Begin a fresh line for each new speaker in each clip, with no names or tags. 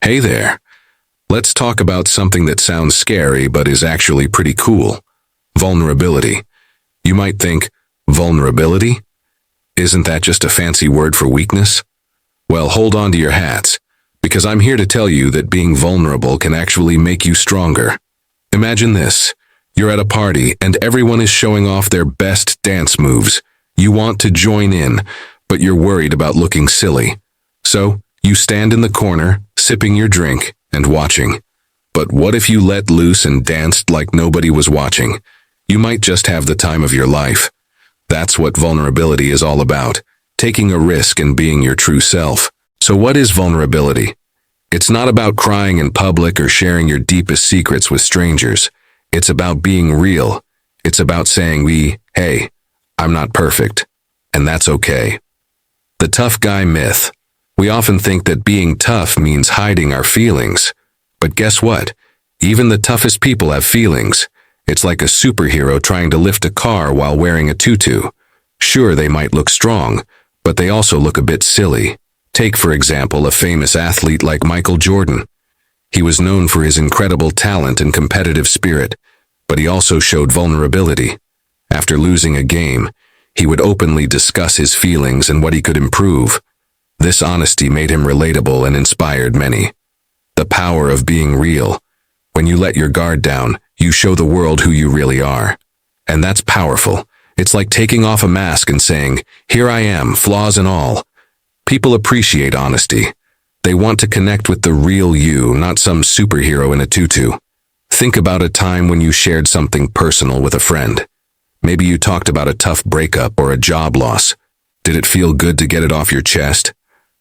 Hey there. Let's talk about something that sounds scary but is actually pretty cool. Vulnerability. You might think, vulnerability? Isn't that just a fancy word for weakness? Well, hold on to your hats, because I'm here to tell you that being vulnerable can actually make you stronger. Imagine this. You're at a party and everyone is showing off their best dance moves. You want to join in, but you're worried about looking silly. So, you stand in the corner, sipping your drink and watching. But what if you let loose and danced like nobody was watching? You might just have the time of your life. That's what vulnerability is all about, taking a risk and being your true self. So what is vulnerability? It's not about crying in public or sharing your deepest secrets with strangers. It's about being real. It's about saying hey, I'm not perfect, and that's okay. The tough guy myth. We often think that being tough means hiding our feelings. But guess what? Even the toughest people have feelings. It's like a superhero trying to lift a car while wearing a tutu. Sure, they might look strong, but they also look a bit silly. Take, for example, a famous athlete like Michael Jordan. He was known for his incredible talent and competitive spirit, but he also showed vulnerability. After losing a game, he would openly discuss his feelings and what he could improve. This honesty made him relatable and inspired many. The power of being real. When you let your guard down, you show the world who you really are. And that's powerful. It's like taking off a mask and saying, "Here I am, flaws and all." People appreciate honesty. They want to connect with the real you, not some superhero in a tutu. Think about a time when you shared something personal with a friend. Maybe you talked about a tough breakup or a job loss. Did it feel good to get it off your chest?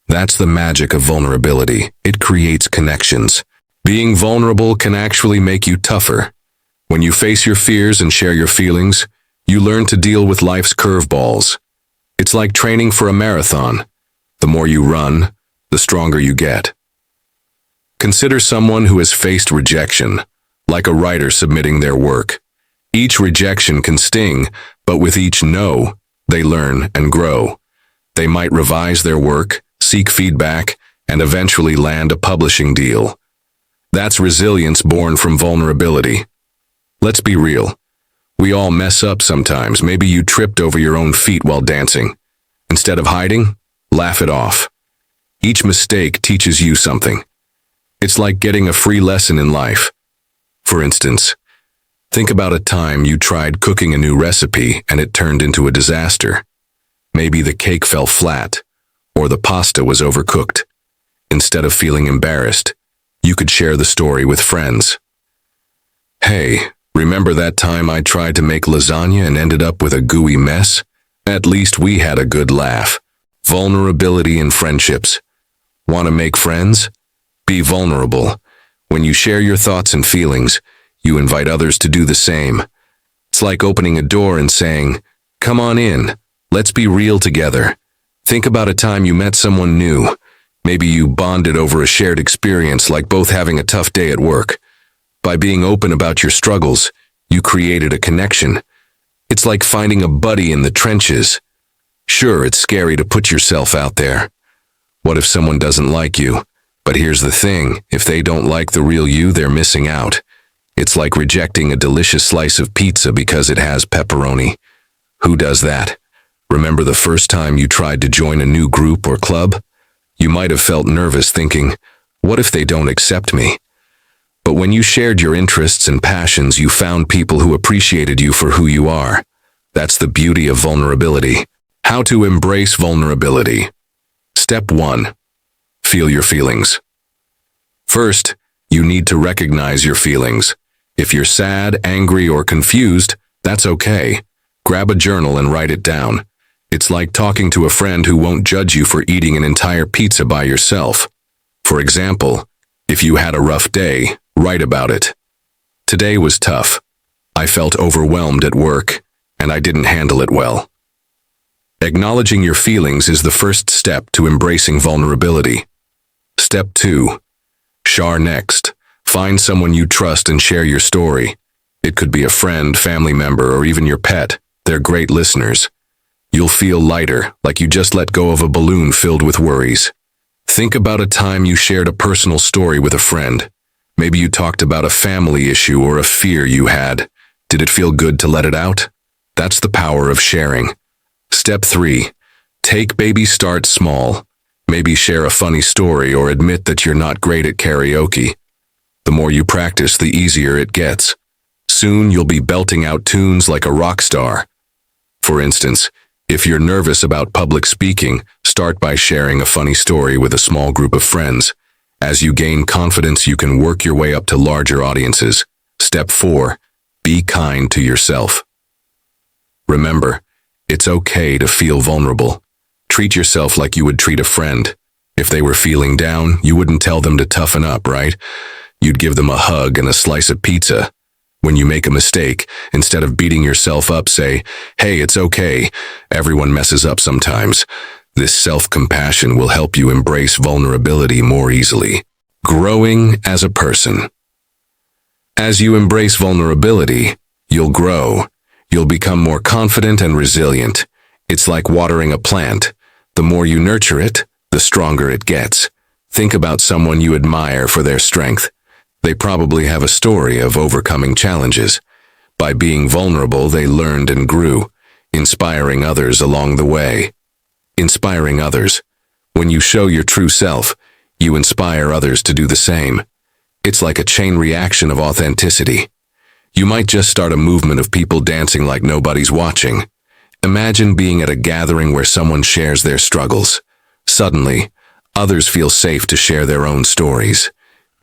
That's the magic of vulnerability. It creates connections. Being vulnerable can actually make you tougher. When you face your fears and share your feelings, you learn to deal with life's curveballs. It's like training for a marathon. The more you run, the stronger you get. Consider someone who has faced rejection, like a writer submitting their work. Each rejection can sting, but with each no, they learn and grow. They might revise their work, seek feedback, and eventually land a publishing deal. That's resilience born from vulnerability. Let's be real. We all mess up sometimes. Maybe you tripped over your own feet while dancing. Instead of hiding, laugh it off. Each mistake teaches you something. It's like getting a free lesson in life. For instance, think about a time you tried cooking a new recipe and it turned into a disaster. Maybe the cake fell flat, or the pasta was overcooked. Instead of feeling embarrassed, you could share the story with friends. "Hey, remember that time I tried to make lasagna and ended up with a gooey mess? At least we had a good laugh." Vulnerability in friendships. Want to make friends? Be vulnerable. When you share your thoughts and feelings, you invite others to do the same. It's like opening a door and saying, "Come on in, let's be real together." Think about a time you met someone new. Maybe you bonded over a shared experience, like both having a tough day at work. By being open about your struggles, you created a connection. It's like finding a buddy in the trenches. Sure, it's scary to put yourself out there. What if someone doesn't like you? But here's the thing, if they don't like the real you, they're missing out. It's like rejecting a delicious slice of pizza because it has pepperoni. Who does that? Remember the first time you tried to join a new group or club? You might have felt nervous thinking, what if they don't accept me? But when you shared your interests and passions, you found people who appreciated you for who you are. That's the beauty of vulnerability. How to embrace vulnerability. Step 1. Feel your feelings. First, you need to recognize your feelings. If you're sad, angry, or confused, that's okay. Grab a journal and write it down. It's like talking to a friend who won't judge you for eating an entire pizza by yourself. For example, if you had a rough day, write about it. Today was tough. I felt overwhelmed at work, and I didn't handle it well. Acknowledging your feelings is the first step to embracing vulnerability. Step 2. Share next. Find someone you trust and share your story. It could be a friend, family member, or even your pet. They're great listeners. You'll feel lighter, like you just let go of a balloon filled with worries. Think about a time you shared a personal story with a friend. Maybe you talked about a family issue or a fear you had. Did it feel good to let it out? That's the power of sharing. Step 3. Take baby steps small. Maybe share a funny story or admit that you're not great at karaoke. The more you practice, the easier it gets. Soon you'll be belting out tunes like a rock star. For instance, if you're nervous about public speaking, start by sharing a funny story with a small group of friends. As you gain confidence, you can work your way up to larger audiences. Step 4. Be kind to yourself. Remember, it's okay to feel vulnerable. Treat yourself like you would treat a friend. If they were feeling down, you wouldn't tell them to toughen up, right? You'd give them a hug and a slice of pizza. When you make a mistake, instead of beating yourself up, say, "Hey, it's okay. Everyone messes up sometimes." This self-compassion will help you embrace vulnerability more easily. Growing as a person. As you embrace vulnerability, you'll grow. You'll become more confident and resilient. It's like watering a plant. The more you nurture it, the stronger it gets. Think about someone you admire for their strength. They probably have a story of overcoming challenges. By being vulnerable, they learned and grew, inspiring others along the way. Inspiring others. When you show your true self, you inspire others to do the same. It's like a chain reaction of authenticity. You might just start a movement of people dancing like nobody's watching. Imagine being at a gathering where someone shares their struggles. Suddenly, others feel safe to share their own stories.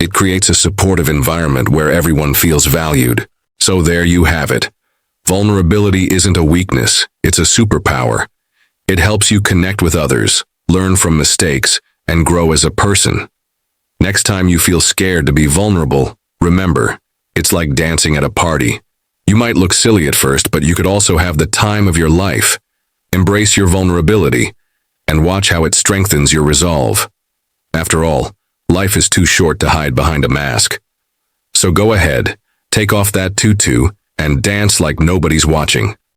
It creates a supportive environment where everyone feels valued. So there you have it. Vulnerability isn't a weakness, it's a superpower. It helps you connect with others, learn from mistakes, and grow as a person. Next time you feel scared to be vulnerable, remember, it's like dancing at a party. You might look silly at first, but you could also have the time of your life. Embrace your vulnerability, and watch how it strengthens your resolve. After all, life is too short to hide behind a mask. So go ahead, take off that tutu, and dance like nobody's watching.